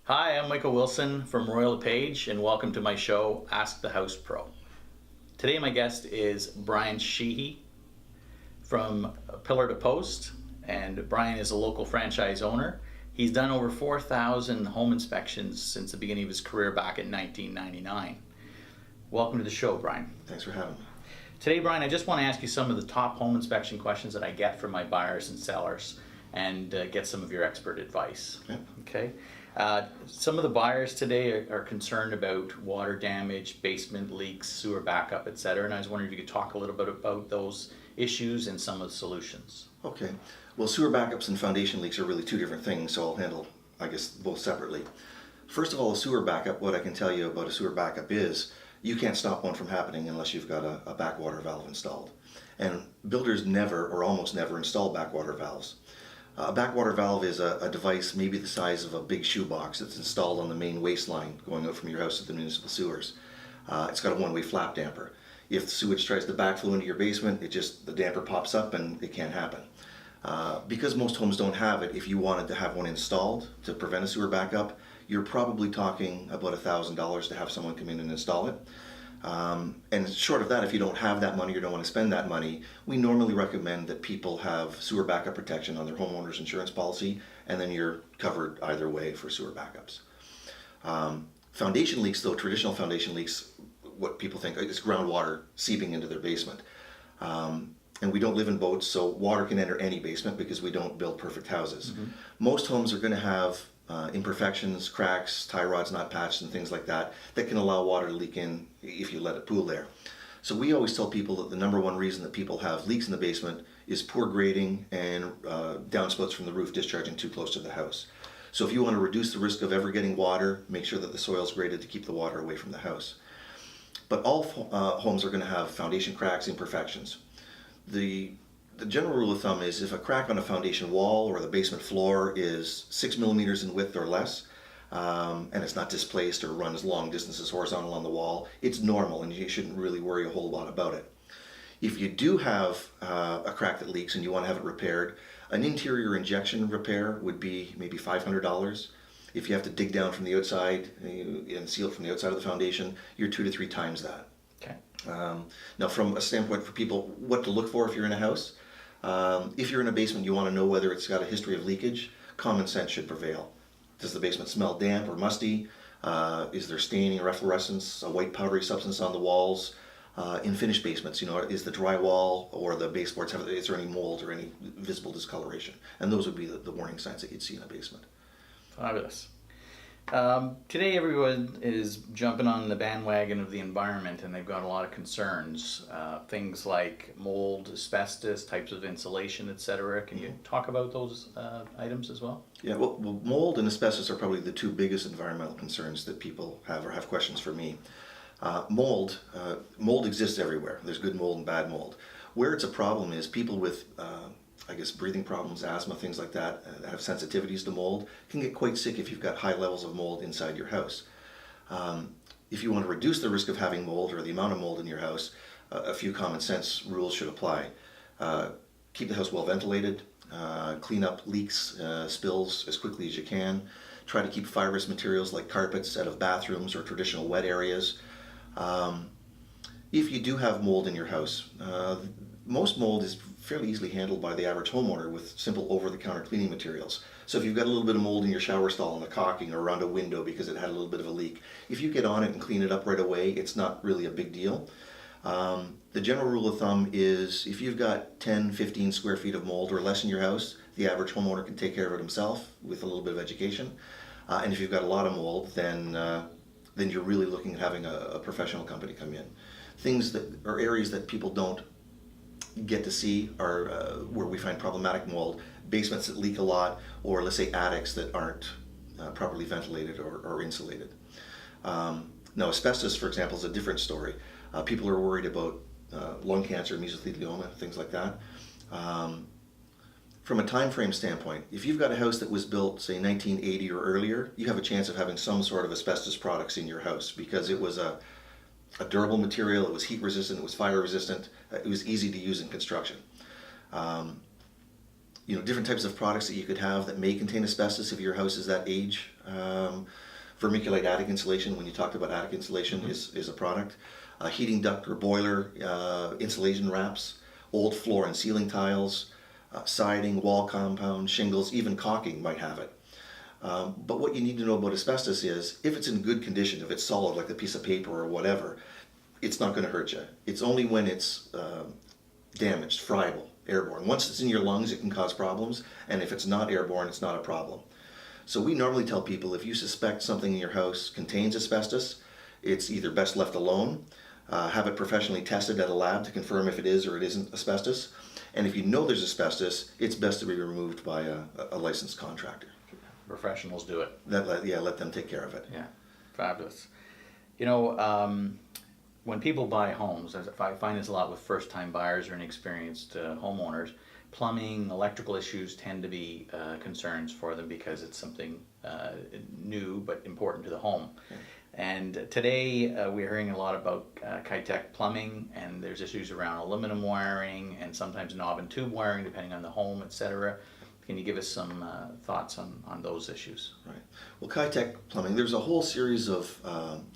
Hi, I'm Michael Wilson from Royal LePage, and welcome to my show, Ask the House Pro. Today my guest is Brian Sheehey from Pillar to Post, and Brian is a local franchise owner. He's done over 4,000 home inspections since the beginning of his career back in 1999. Welcome to the show, Brian. Thanks for having me. Today, Brian, I just want to ask you some of the top home inspection questions that I get from my buyers and sellers and get some of your expert advice. Yep. Okay. Some of the buyers today are concerned about water damage, basement leaks, sewer backup, etc. And I was wondering if you could talk a little bit about those issues and some of the solutions. Okay. Well, sewer backups and foundation leaks are really two different things, so I'll handle, both separately. First of all, a sewer backup, what I can tell you about a sewer backup is you can't stop one from happening unless you've got a backwater valve installed. And builders never or almost never install backwater valves. A backwater valve is a device maybe the size of a big shoebox that's installed on the main waste line going out from your house to the municipal sewers. It's got a one-way flap damper. If the sewage tries to backflow into your basement, the damper pops up and it can't happen. Because most homes don't have it, if you wanted to have one installed to prevent a sewer backup, you're probably talking about $1,000 to have someone come in and install it. And short of that, if you don't have that money or don't want to spend that money, we normally recommend that people have sewer backup protection on their homeowner's insurance policy, and then you're covered either way for sewer backups. Foundation leaks, though, traditional foundation leaks, what people think is groundwater seeping into their basement. And we don't live in boats, so water can enter any basement because we don't build perfect houses. Mm-hmm. Most homes are going to have imperfections, cracks, tie rods not patched, and things like that can allow water to leak in if you let it pool there. So we always tell people that the number one reason that people have leaks in the basement is poor grading and downspouts from the roof discharging too close to the house. So if you want to reduce the risk of ever getting water, make sure that the soil is graded to keep the water away from the house. But all homes are going to have foundation cracks, imperfections. The general rule of thumb is if a crack on a foundation wall or the basement floor is 6 millimeters in width or less, and it's not displaced or runs long distances horizontal on the wall, it's normal and you shouldn't really worry a whole lot about it. If you do have a crack that leaks and you want to have it repaired, an interior injection repair would be maybe $500. If you have to dig down from the outside and seal it from the outside of the foundation, you're 2 to 3 times that. Okay. Now, from a standpoint for people, what to look for if you're in a house, if you're in a basement, you want to know whether it's got a history of leakage. Common sense should prevail. Does the basement smell damp or musty? Is there staining or efflorescence, a white powdery substance on the walls? In finished basements, is the drywall or the baseboards, is there any mold or any visible discoloration? And those would be the warning signs that you'd see in a basement. Fabulous. Today everyone is jumping on the bandwagon of the environment and they've got a lot of concerns. Things like mold, asbestos, types of insulation, etc. Can you talk about those items as well? Yeah, well, mold and asbestos are probably the two biggest environmental concerns that people have or have questions for me. Mold exists everywhere. There's good mold and bad mold. Where it's a problem is people with breathing problems, asthma, things like that have sensitivities to mold, can get quite sick if you've got high levels of mold inside your house. If you want to reduce the risk of having mold or the amount of mold in your house, a few common sense rules should apply. Keep the house well ventilated, clean up leaks, spills as quickly as you can. Try to keep fibrous materials like carpets out of bathrooms or traditional wet areas. If you do have mold in your house, most mold is fairly easily handled by the average homeowner with simple over-the-counter cleaning materials. So if you've got a little bit of mold in your shower stall in the caulking or around a window because it had a little bit of a leak, if you get on it and clean it up right away, it's not really a big deal. The general rule of thumb is if you've got 10, 15 square feet of mold or less in your house, the average homeowner can take care of it himself with a little bit of education. And if you've got a lot of mold, then you're really looking at having a professional company come in. Things that are areas that people don't get to see are where we find problematic mold, basements that leak a lot, or let's say attics that aren't properly ventilated or insulated. Now asbestos, for example, is a different story. People are worried about lung cancer, mesothelioma, things like that. From a time frame standpoint, if you've got a house that was built, say, 1980 or earlier, you have a chance of having some sort of asbestos products in your house because it was a durable material, it was heat resistant, it was fire resistant, it was easy to use in construction. different types of products that you could have that may contain asbestos if your house is that age. Vermiculite attic insulation, when you talked about attic insulation, is a product. Heating duct or boiler insulation wraps, old floor and ceiling tiles, siding, wall compound, shingles, even caulking might have it. But what you need to know about asbestos is, if it's in good condition, if it's solid like a piece of paper or whatever, it's not going to hurt you. It's only when it's damaged, friable, airborne. Once it's in your lungs, it can cause problems, and if it's not airborne, it's not a problem. So we normally tell people, if you suspect something in your house contains asbestos, it's either best left alone, have it professionally tested at a lab to confirm if it is or it isn't asbestos, and if you know there's asbestos, it's best to be removed by a licensed contractor. Professionals do it. Let them take care of it. Yeah, fabulous. When people buy homes, as I find this a lot with first-time buyers or inexperienced homeowners, plumbing, electrical issues tend to be concerns for them because it's something new but important to the home. Yeah. And today we're hearing a lot about Kitec plumbing, and there's issues around aluminum wiring and sometimes knob and tube wiring depending on the home, etc. Can you give us some thoughts on those issues? Right. Well, Kitec plumbing, there's a whole series of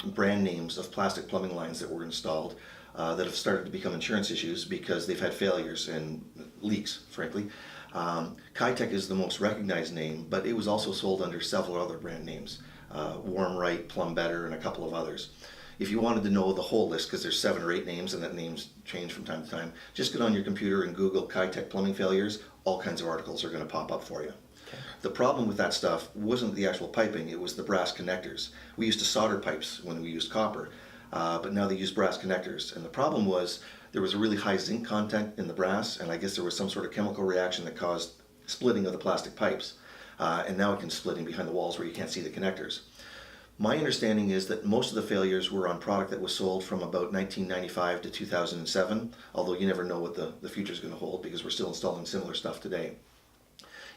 brand names of plastic plumbing lines that were installed that have started to become insurance issues because they've had failures and leaks, frankly. Kitec is the most recognized name, but it was also sold under several other brand names, Warm Right, Plumb Better, and a couple of others. If you wanted to know the whole list, because there's 7 or 8 names and that names change from time to time, just get on your computer and Google Kitec plumbing failures. All kinds of articles are going to pop up for you. Okay. The problem with that stuff wasn't the actual piping, it was the brass connectors. We used to solder pipes when we used copper, but now they use brass connectors. And the problem was there was a really high zinc content in the brass, and I guess there was some sort of chemical reaction that caused splitting of the plastic pipes. And now it can split in behind the walls where you can't see the connectors. My understanding is that most of the failures were on product that was sold from about 1995 to 2007, although you never know what the future is going to hold because we're still installing similar stuff today.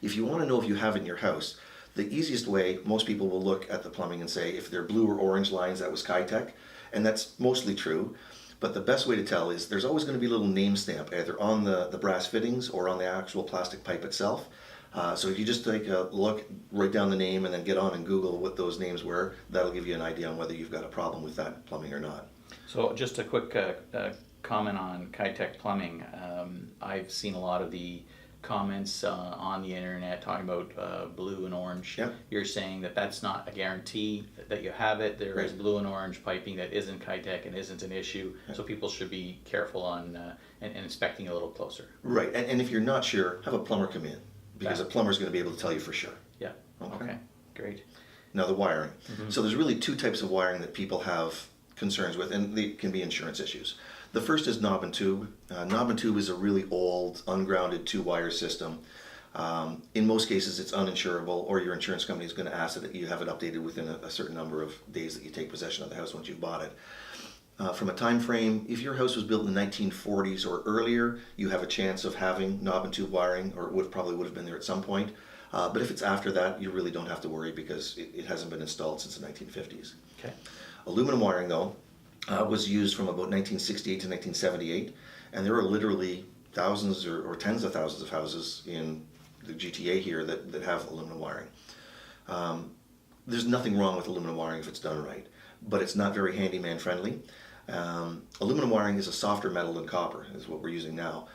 If you want to know if you have it in your house, the easiest way, most people will look at the plumbing and say if they're blue or orange lines, that was Kitec, and that's mostly true. But the best way to tell is there's always going to be a little name stamp either on the brass fittings or on the actual plastic pipe itself. So if you just take a look, write down the name, and then get on and Google what those names were, that'll give you an idea on whether you've got a problem with that plumbing or not. So just a quick comment on Kitec plumbing. I've seen a lot of the comments on the internet talking about blue and orange. Yep. You're saying that that's not a guarantee that you have it. There is Right. blue and orange piping that isn't Kitec and isn't an issue. Yep. So people should be careful on and inspecting a little closer. Right, and if you're not sure, have a plumber come in, because a plumber's going to be able to tell you for sure. Yeah. Okay. Okay. Great. Now the wiring. So there's really 2 types of wiring that people have concerns with, and they can be insurance issues. The first is knob and tube. Knob and tube is a really old, ungrounded 2-wire system. In most cases, it's uninsurable, or your insurance company is going to ask that you have it updated within a certain number of days that you take possession of the house once you've bought it. From a time frame, if your house was built in the 1940s or earlier, you have a chance of having knob and tube wiring, or it probably would have been there at some point. But if it's after that, you really don't have to worry because it hasn't been installed since the 1950s. Okay. Aluminum wiring, though, was used from about 1968 to 1978, and there are literally thousands or tens of thousands of houses in the GTA here that have aluminum wiring. There's nothing wrong with aluminum wiring if it's done right, but it's not very handyman friendly. Aluminum wiring is a softer metal than copper, is what we're using now.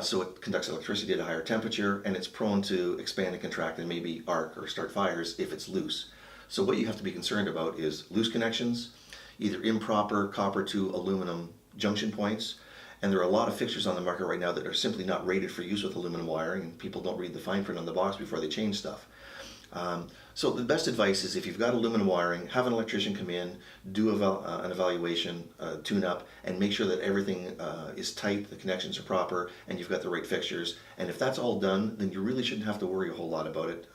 So it conducts electricity at a higher temperature, and it's prone to expand and contract and maybe arc or start fires if it's loose. So what you have to be concerned about is loose connections, either improper copper to aluminum junction points, and there are a lot of fixtures on the market right now that are simply not rated for use with aluminum wiring, and people don't read the fine print on the box before they change stuff. So the best advice is if you've got aluminum wiring, have an electrician come in, do an evaluation, tune up, and make sure that everything is tight, the connections are proper, and you've got the right fixtures. And if that's all done, then you really shouldn't have to worry a whole lot about it.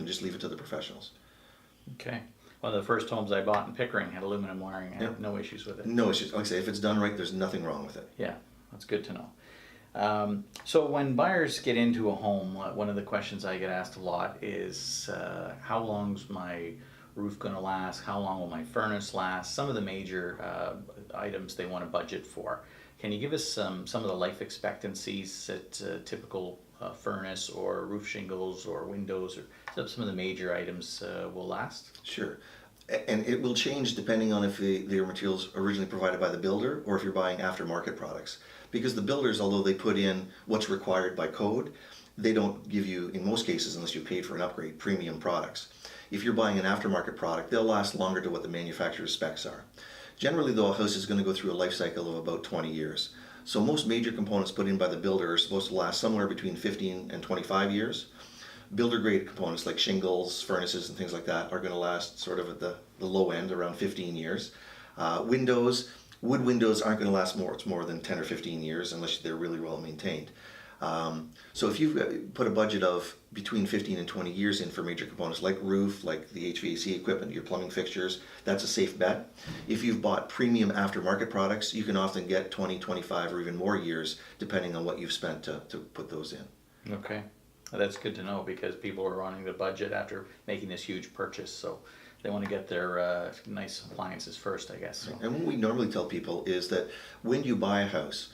Just leave it to the professionals. Okay. One of the first homes I bought in Pickering had aluminum wiring. I had no issues with it. No issues. Like I say, if it's done right, there's nothing wrong with it. Yeah, that's good to know. So when buyers get into a home, one of the questions I get asked a lot is, how long's my roof going to last? How long will my furnace last? Some of the major items they want to budget for. Can you give us some of the life expectancies that typical furnace or roof shingles or windows, or some of the major items will last? Sure. And it will change depending on if the materials originally provided by the builder or if you're buying aftermarket products. Because the builders, although they put in what's required by code, they don't give you, in most cases, unless you paid for an upgrade, premium products. If you're buying an aftermarket product, they'll last longer to what the manufacturer's specs are. Generally, though, a house is going to go through a life cycle of about 20 years. So most major components put in by the builder are supposed to last somewhere between 15 and 25 years. Builder grade components like shingles, furnaces, and things like that are going to last sort of at the low end, around 15 years. Wood windows aren't going to last more than 10 or 15 years unless they're really well maintained. So if you've put a budget of between 15 and 20 years in for major components like roof, like the HVAC equipment, your plumbing fixtures, that's a safe bet. If you've bought premium aftermarket products, you can often get 20, 25, or even more years depending on what you've spent to put those in. Okay. That's good to know, because people are running the budget after making this huge purchase, so they want to get their nice appliances first, I guess. So. And what we normally tell people is that when you buy a house,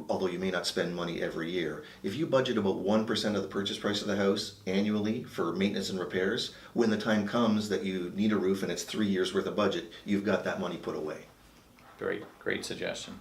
although you may not spend money every year, if you budget about 1% of the purchase price of the house annually for maintenance and repairs, when the time comes that you need a roof and it's 3 years worth of budget, you've got that money put away. Great suggestion.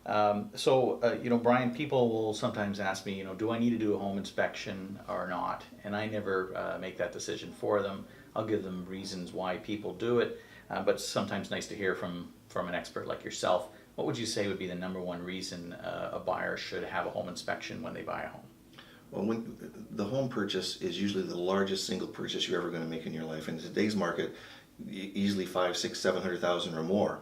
Brian, people will sometimes ask me, do I need to do a home inspection or not? And I never make that decision for them. I'll give them reasons why people do it, but it's sometimes nice to hear from an expert like yourself. What would you say would be the number one reason a buyer should have a home inspection when they buy a home? Well, when the home purchase is usually the largest single purchase you're ever going to make in your life. In today's market, easily 500, 600, 700,000 or more.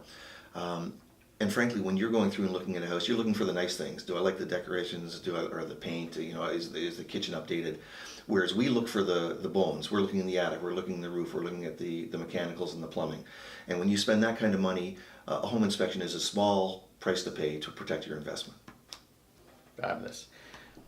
And frankly, when you're going through and looking at a house, you're looking for the nice things. Do I like the decorations? Or the paint? Is the kitchen updated? Whereas we look for the bones. We're looking in the attic. We're looking in the roof. We're looking at the mechanicals and the plumbing. And when you spend that kind of money, a home inspection is a small price to pay to protect your investment. Fabulous.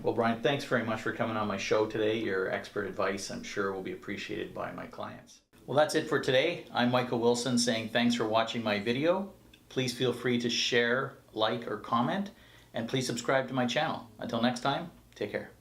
Well, Brian, thanks very much for coming on my show today. Your expert advice, I'm sure, will be appreciated by my clients. Well, that's it for today. I'm Michael Wilson saying thanks for watching my video. Please feel free to share, like, or comment, and please subscribe to my channel. Until next time, take care.